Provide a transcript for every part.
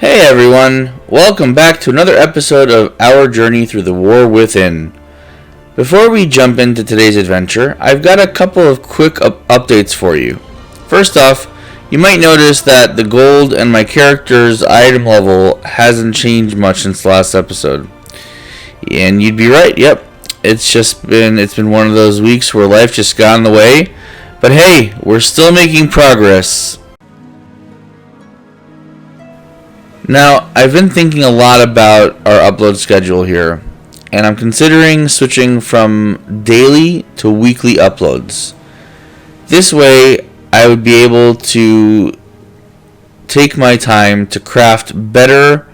Hey everyone, welcome back to another episode of our journey through the War Within. Before we jump into today's adventure, I've got a couple of quick updates for you. First off, you might notice that the gold and my character's item level hasn't changed much since the last episode. And you'd be right, yep. It's been one of those weeks where life just got in the way. But hey, we're still making progress. Now, I've been thinking a lot about our upload schedule here, and I'm considering switching from daily to weekly uploads. This way, I would be able to take my time to craft better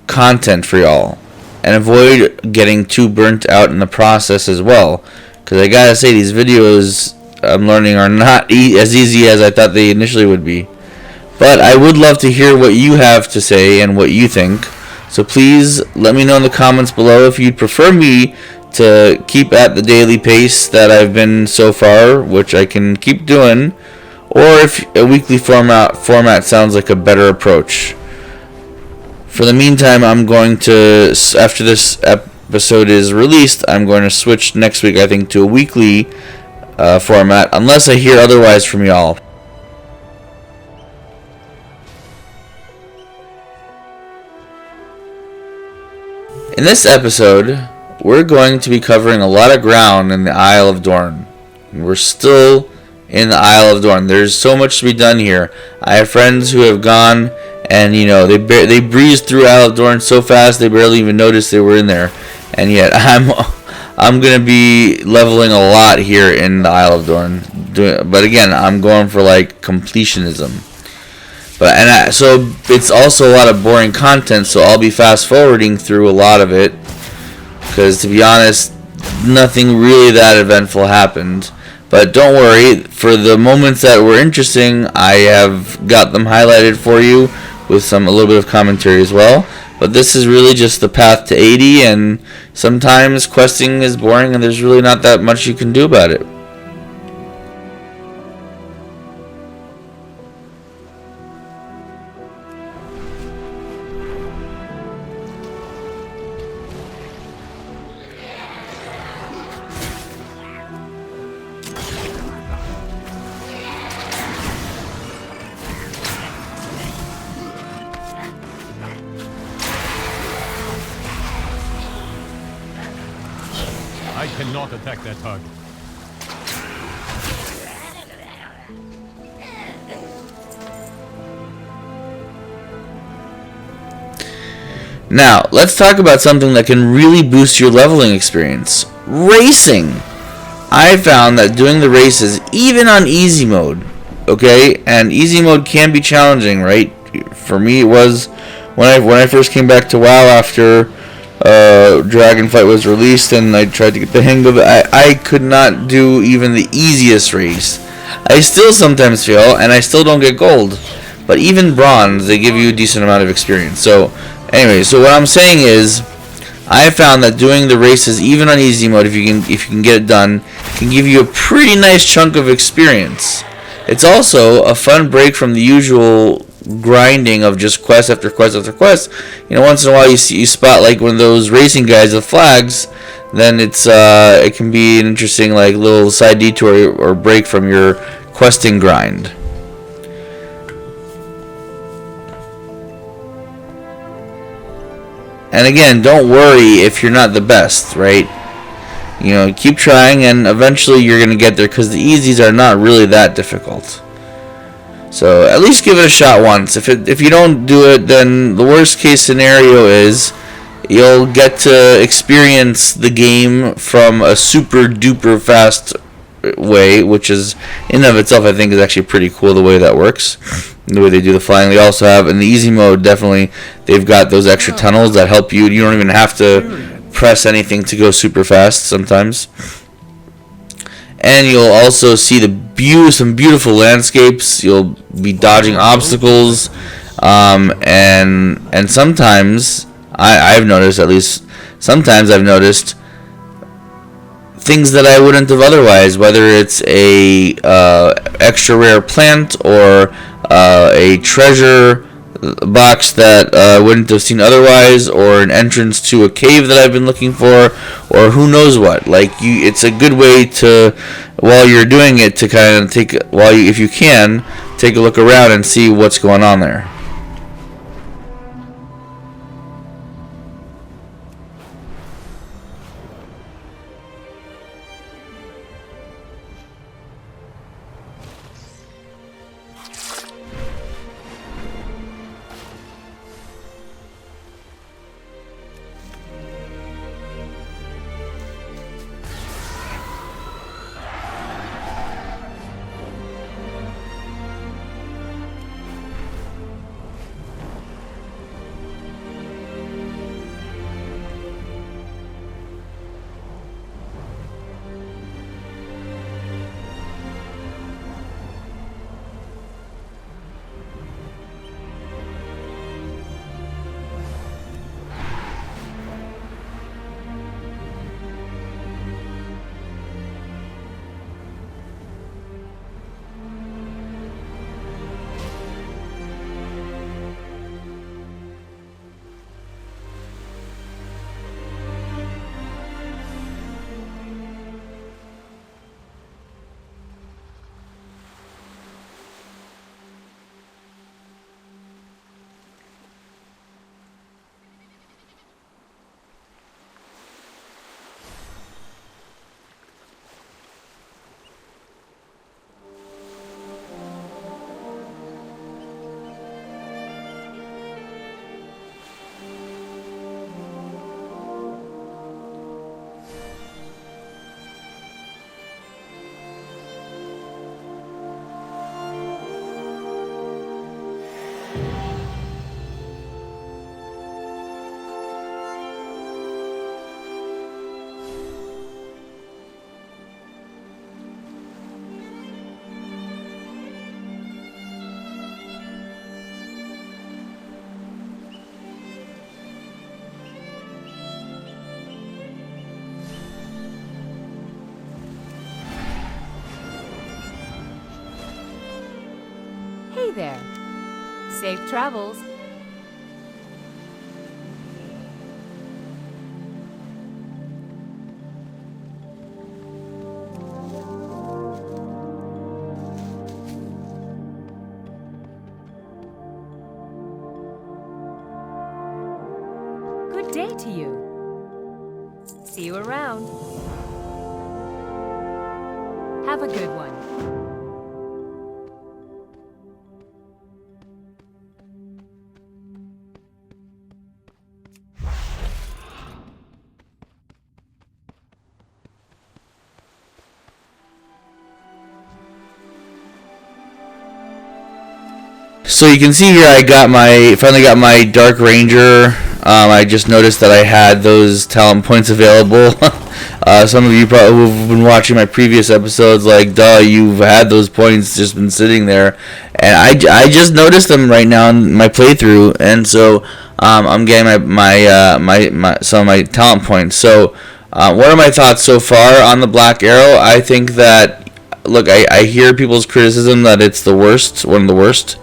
content for y'all, and avoid getting too burnt out in the process as well. Because I gotta say, these videos I'm learning are not as easy as I thought they initially would be. But I would love to hear what you have to say and what you think. So please let me know in the comments below if you'd prefer me to keep at the daily pace that I've been so far, which I can keep doing, or if a weekly format sounds like a better approach. For the meantime, I'm going to, after this episode is released, I'm going to switch next week, I think, to a weekly format, unless I hear otherwise from y'all. In this episode, we're going to be covering a lot of ground in the Isle of Dorn. We're still in the Isle of Dorn. There's so much to be done here. I have friends who have gone, and they breezed through Isle of Dorn so fast they barely even noticed they were in there. And yet I'm gonna be leveling a lot here in the Isle of Dorn. But again, I'm going for like completionism. So it's also a lot of boring content, so I'll be fast forwarding through a lot of it, because to be honest, nothing really that eventful happened. But don't worry, for the moments that were interesting, I have got them highlighted for you with a little bit of commentary as well. But this is really just the path to 80, and sometimes questing is boring and there's really not that much you can do about it. I cannot attack that hug. Now, let's talk about something that can really boost your leveling experience. Racing! I found that doing the races, even on easy mode, okay, and easy mode can be challenging, right? For me, it was when I first came back to WoW after Dragonflight was released, and I tried to get the hang of it. I could not do even the easiest race. I still sometimes fail, and I still don't get gold. But even bronze, they give you a decent amount of experience. So, anyway, so what I'm saying is, I found that doing the races, even on easy mode, if you can get it done, can give you a pretty nice chunk of experience. It's also a fun break from the usual grinding of just quest after quest after quest. Once in a while you spot like one of those racing guys with flags, then it can be an interesting like little side detour or break from your questing grind. And again, don't worry if you're not the best, right? Keep trying, and eventually you're gonna get there, because the easies are not really that difficult. So at least give it a shot once. If you don't do it, then the worst case scenario is you'll get to experience the game from a super duper fast way, which is in and of itself I think is actually pretty cool the way that works. The way they do the flying. They also have in the easy mode, definitely they've got those extra tunnels that help you. You don't even have to press anything to go super fast sometimes. And you'll also see some beautiful landscapes. You'll be dodging obstacles, and sometimes I've noticed, at least sometimes I've noticed things that I wouldn't have otherwise. Whether it's a extra rare plant or a treasure box that I wouldn't have seen otherwise, or an entrance to a cave that I've been looking for, or who knows what. Like, it's a good way to, while you're doing it, to kind of if you can, take a look around and see what's going on there. Hey there. Safe travels. Good day to you. See you around. Have a good one. So you can see here I finally got my Dark Ranger. I just noticed that I had those talent points available. Some of you probably have been watching my previous episodes, like, duh, you've had those points just been sitting there. And I just noticed them right now in my playthrough, and so I'm getting some of my talent points. So what are my thoughts so far on the Black Arrow? I think that, look, I hear people's criticism that it's the worst, one of the worst.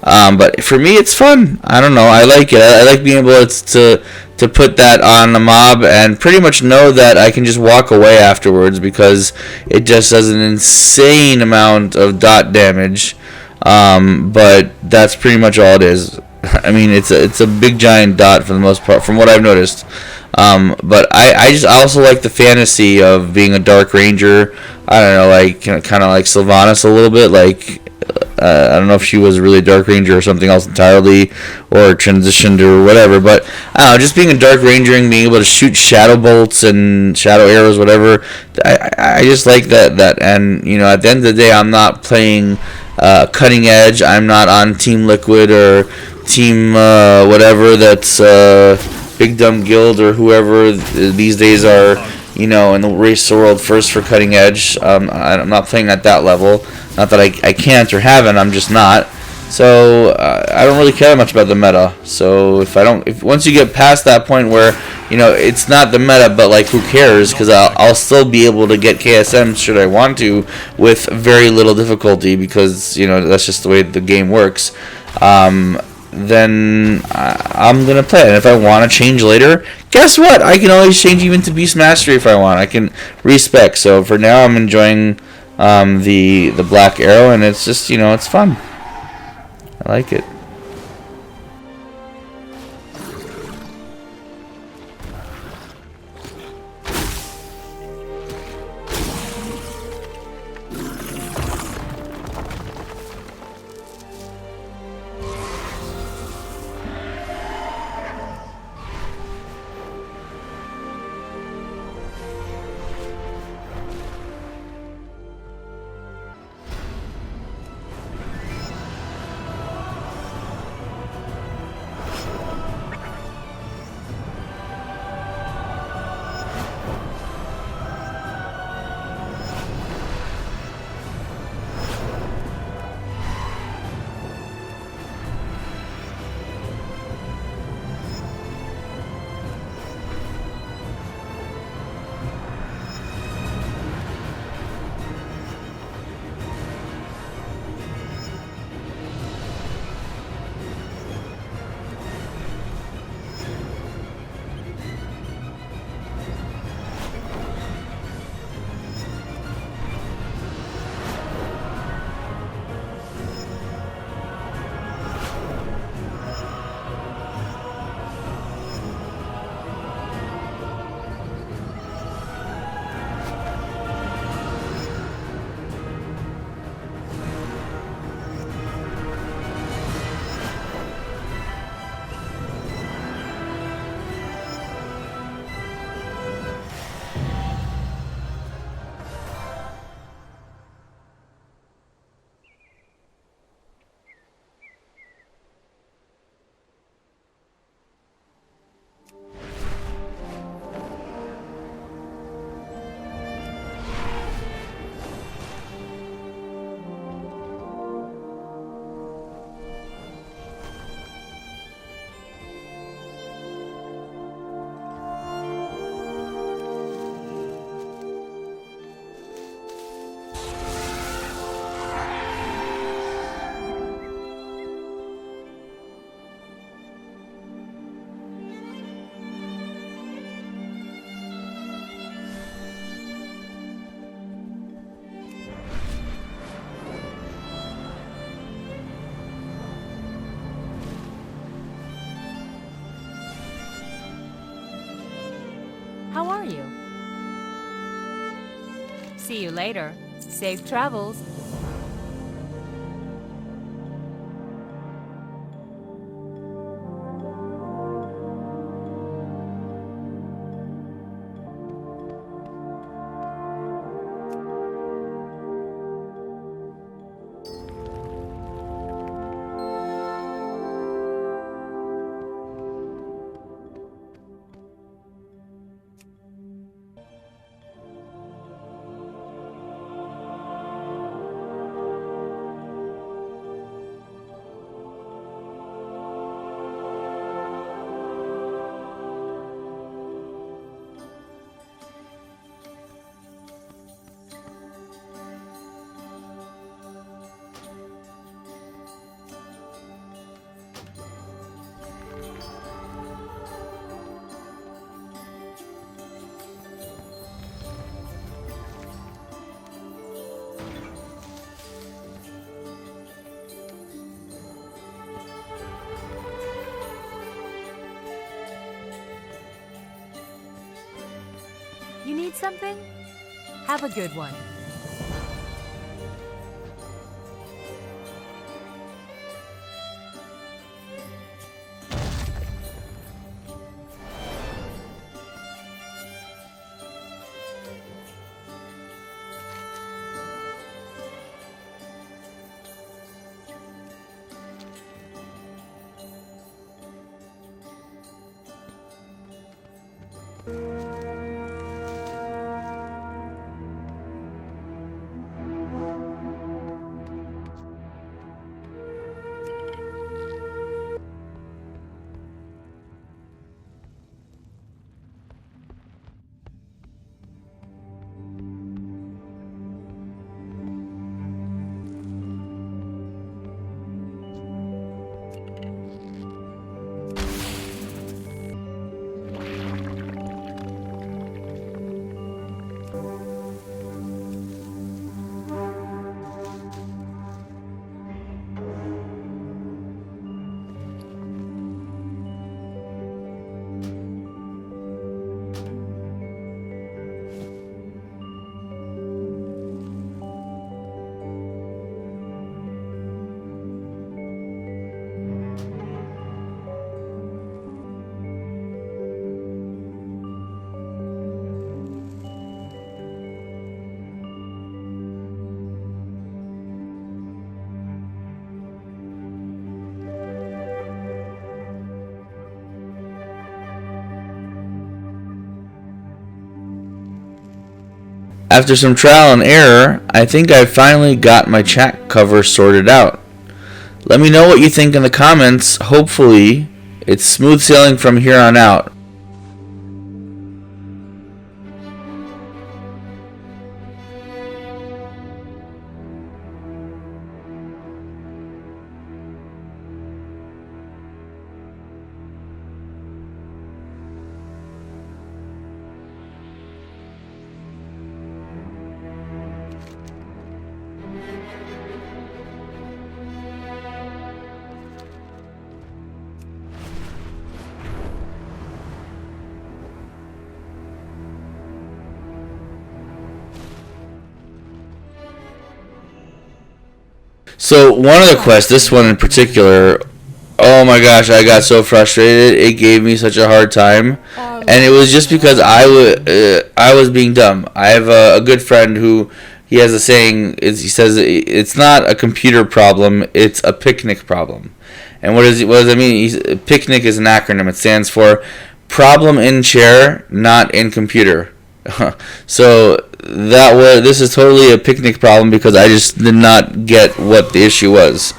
But for me, it's fun. I don't know. I like it. I like being able to put that on a mob and pretty much know that I can just walk away afterwards, because it just does an insane amount of dot damage. But that's pretty much all it is. I mean, it's a big giant dot for the most part, from what I've noticed. But I also like the fantasy of being a Dark Ranger. I don't know, like kind of like Sylvanas a little bit, like. I don't know if she was really Dark Ranger or something else entirely, or transitioned or whatever, but I don't know, just being a Dark Ranger and being able to shoot shadow bolts and shadow arrows, whatever, I just like that. And, you know, at the end of the day, I'm not playing Cutting Edge. I'm not on Team Liquid or Team whatever that's Big Dumb Guild or whoever these days are, you know, in the race the world first for Cutting Edge. I'm not playing at that level. Not that I can't or haven't, I'm just not. So I don't really care much about the meta. So if once you get past that point where, you know, it's not the meta, but like, who cares? Because I'll still be able to get KSM should I want to with very little difficulty, because, you know, that's just the way the game works. then I'm gonna play it. And if I want to change later, guess what? I can always change even to Beast Mastery if I want. I can respec. So for now, I'm enjoying the Black Arrow, and it's just, you know, it's fun. I like it. How are you? See you later. Safe travels. You need something? Have a good one. After some trial and error, I think I finally got my chat cover sorted out. Let me know what you think in the comments. Hopefully, it's smooth sailing from here on out. So one of the quests, this one in particular, oh my gosh, I got so frustrated. It gave me such a hard time, and it was just because I was being dumb. I have a good friend who he has a saying. He says it's not a computer problem, it's a picnic problem. And what does it mean? Picnic is an acronym. It stands for problem in chair, not in computer. So this is totally a picnic problem because I just did not get what the issue was.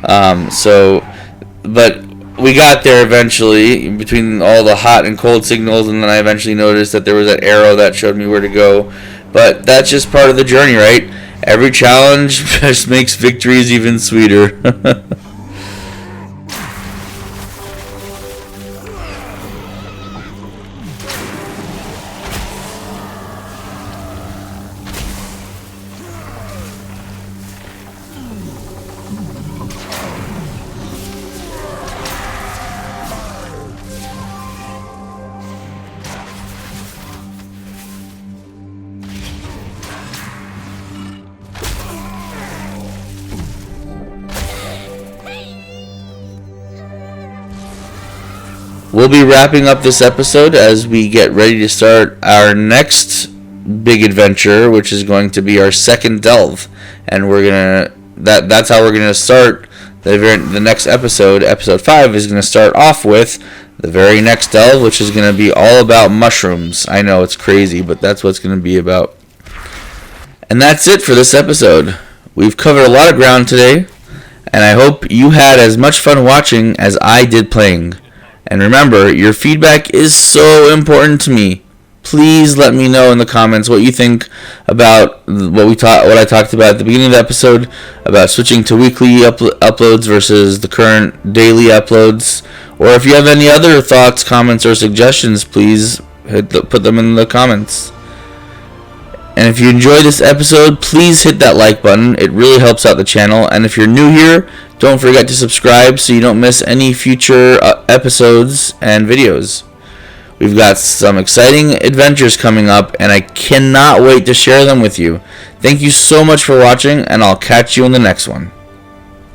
But we got there eventually between all the hot and cold signals, and then I eventually noticed that there was that arrow that showed me where to go. But that's just part of the journey, right? Every challenge just makes victories even sweeter. We'll be wrapping up this episode as we get ready to start our next big adventure, which is going to be our second delve, and that's how we're gonna start the next episode. Episode 5 is gonna start off with the very next delve, which is gonna be all about mushrooms. I know it's crazy, but that's what it's gonna be about. And that's it for this episode. We've covered a lot of ground today, and I hope you had as much fun watching as I did playing. And remember, your feedback is so important to me. Please let me know in the comments what you think about what I talked about at the beginning of the episode about switching to weekly uploads versus the current daily uploads. Or if you have any other thoughts, comments, or suggestions, please put them in the comments. And if you enjoyed this episode, please hit that like button. It really helps out the channel. And if you're new here, don't forget to subscribe so you don't miss any future episodes and videos. We've got some exciting adventures coming up, and I cannot wait to share them with you. Thank you so much for watching, and I'll catch you in the next one.